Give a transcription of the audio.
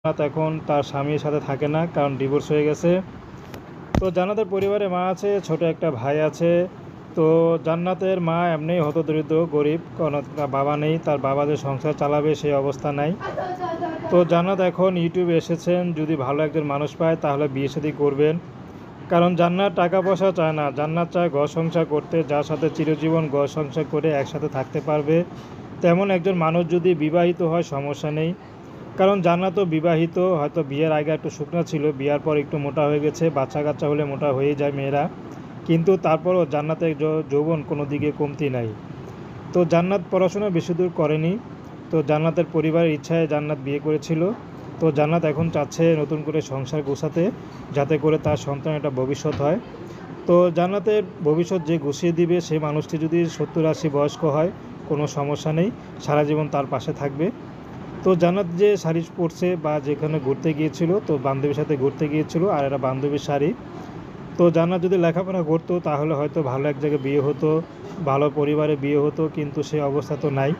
জান্নাত এখন তার স্বামীর সাথে থাকে না, কারণ ডিভোর্স হয়ে গেছে। তো জান্নাতের পরিবারে মা আছে, ছোট একটা ভাই আছে। তো জান্নাতের মা এমনিই হতদরিদ্র, গরিব, কোনো তার বাবা নেই, তার বাবা যে সংসার চালাবে সেই অবস্থা নাই। তো জান্নাত এখন ইউটিউবে এসেছেন, যদি ভালো একজন মানুষ পায় তাহলে বিয়ে শাদী করবেন। কারণ জান্নাত টাকা পয়সা চায় না, জান্নাত চায় ঘর সংসার করতে, যার সাথে চিরজীবন ঘর সংসার করে একসাথে থাকতে পারবে তেমন একজন মানুষ যদি বিবাহিত হয় সমস্যা নেই। কারণ জান্নাতও বিবাহিত, হয়তো বিয়ের আগে একটু শুকনা ছিল, বিয়ার পর একটু মোটা হয়ে গেছে, বাচ্চা কাচ্চা হলে মোটা হয়েই যায় মেয়েরা, কিন্তু তারপরও জান্নাতের যৌবন কোনো দিকে কমতি নাই। তো জান্নাত পড়াশোনা বেশি দূর করেনি। তো জান্নাতের পরিবারের ইচ্ছায় জান্নাত বিয়ে করেছিল। তো জান্নাত এখন চাচ্ছে নতুন করে সংসার গোছাতে, যাতে করে তার সন্তান একটা ভবিষ্যৎ হয়। তো জান্নাতের ভবিষ্যৎ যে গুছিয়ে দিবে সেই মানুষটি যদি 70-80 বয়স্ক হয়, কোনো সমস্যা নেই, সারা জীবন তার পাশে থাকবে। তো জান্নাত যে শাড়ি পরছে বা যেখানে ঘুরতে গিয়েছিল, তো বান্ধবীর সাথে ঘুরতে গিয়েছিল, আর এটা বান্ধবীর শাড়ি। তো জান্নাত যদি লেখাপড়া করতো তাহলে হয়তো ভালো এক জায়গায় বিয়ে হতো, ভালো পরিবারে বিয়ে হতো, কিন্তু সেই অবস্থা তো নাই।